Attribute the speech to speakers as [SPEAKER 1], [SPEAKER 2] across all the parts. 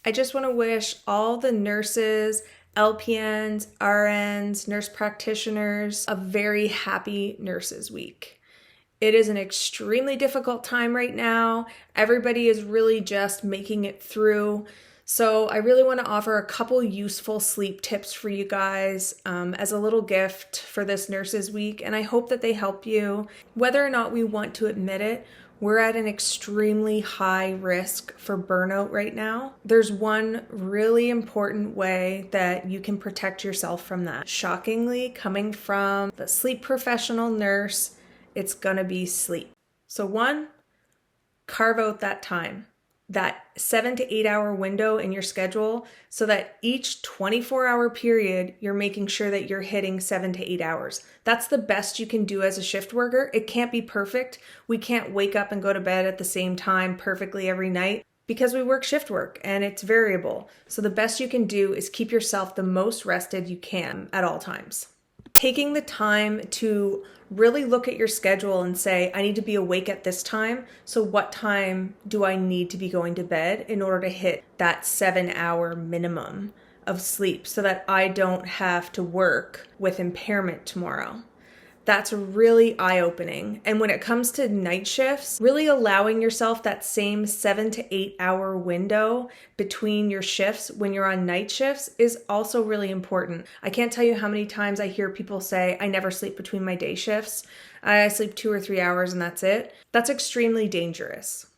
[SPEAKER 1] I just want to wish all the nurses, LPNs, RNs, nurse practitioners a very happy Nurses Week. It is an extremely difficult time right now. Everybody is really just making it through. So I really want to offer a couple useful sleep tips for you guys as a little gift for this Nurses Week, and I hope that they help you. Whether or not we want to admit it, we're at an extremely high risk for burnout right now. There's one really important way that you can protect yourself from that. Shockingly, coming from the sleep professional nurse, it's gonna be sleep. So one, carve out that time, that 7 to 8 hour window in your schedule so that each 24-hour period, you're making sure that you're hitting 7 to 8 hours. That's the best you can do as a shift worker. It can't be perfect. We can't wake up and go to bed at the same time perfectly every night because we work shift work and it's variable. So the best you can do is keep yourself the most rested you can at all times. Taking the time to really look at your schedule and say, I need to be awake at this time. So what time do I need to be going to bed in order to hit that 7-hour minimum of sleep so that I don't have to work with impairment tomorrow? That's really eye-opening. And when it comes to night shifts, really allowing yourself that same 7 to 8 hour window between your shifts when you're on night shifts is also really important. I can't tell you how many times I hear people say, I never sleep between my day shifts. I sleep 2 or 3 hours and that's it. That's extremely dangerous.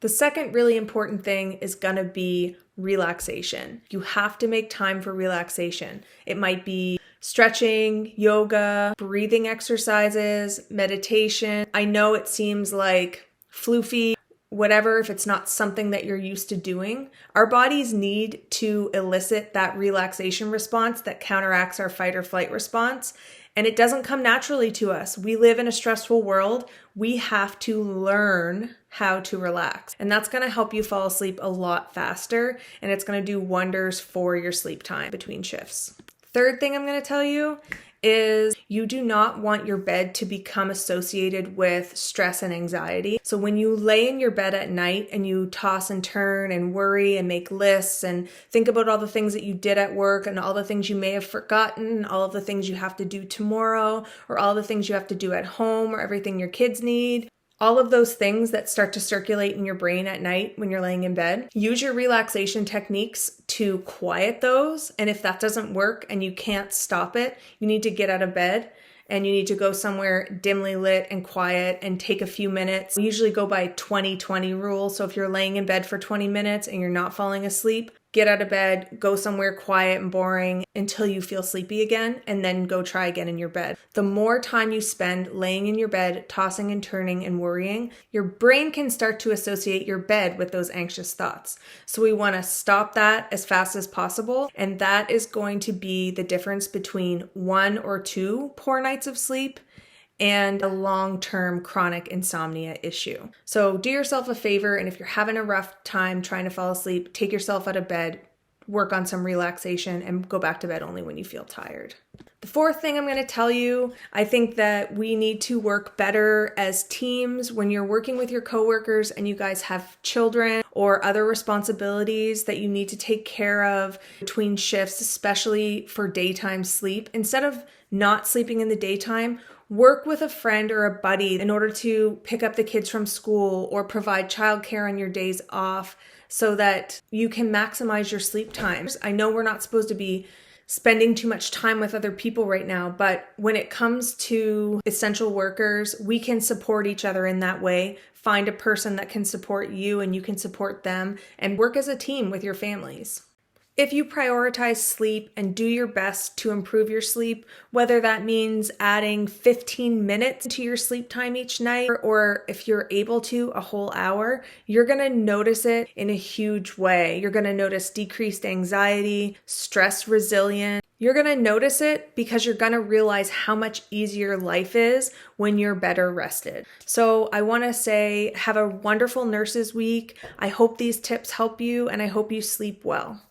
[SPEAKER 1] The second really important thing is gonna be relaxation. You have to make time for relaxation. It might be stretching, yoga, breathing exercises, meditation. I know it seems like floofy, whatever, if it's not something that you're used to doing. Our bodies need to elicit that relaxation response that counteracts our fight or flight response. And it doesn't come naturally to us. We live in a stressful world. We have to learn how to relax. And that's gonna help you fall asleep a lot faster, and it's gonna do wonders for your sleep time between shifts. Third thing I'm gonna tell you is you do not want your bed to become associated with stress and anxiety. So when you lay in your bed at night and you toss and turn and worry and make lists and think about all the things that you did at work and all the things you may have forgotten, all of the things you have to do tomorrow, or all the things you have to do at home, or everything your kids need, all of those things that start to circulate in your brain at night when you're laying in bed, use your relaxation techniques to quiet those. And if that doesn't work and you can't stop it, you need to get out of bed and you need to go somewhere dimly lit and quiet and take a few minutes. We usually go by 20-20 rule. So if you're laying in bed for 20 minutes and you're not falling asleep, get out of bed, go somewhere quiet and boring until you feel sleepy again, and then go try again in your bed. The more time you spend laying in your bed, tossing and turning and worrying, your brain can start to associate your bed with those anxious thoughts. So we want to stop that as fast as possible, and that is going to be the difference between 1 or 2 poor nights of sleep and a long-term chronic insomnia issue. So do yourself a favor, and if you're having a rough time trying to fall asleep, take yourself out of bed, work on some relaxation, and go back to bed only when you feel tired. The fourth thing I'm going to tell you, I think that we need to work better as teams when you're working with your coworkers and you guys have children or other responsibilities that you need to take care of between shifts, especially for daytime sleep. Instead of not sleeping in the daytime, work with a friend or a buddy in order to pick up the kids from school or provide childcare on your days off so that you can maximize your sleep times. I know we're not supposed to be spending too much time with other people right now, but when it comes to essential workers, we can support each other in that way. Find a person that can support you and you can support them, and work as a team with your families. If you prioritize sleep and do your best to improve your sleep, whether that means adding 15 minutes to your sleep time each night, or if you're able to, a whole hour, you're gonna notice it in a huge way. You're gonna notice decreased anxiety, stress resilience. You're gonna notice it because you're gonna realize how much easier life is when you're better rested. So I wanna say, have a wonderful Nurses Week. I hope these tips help you, and I hope you sleep well.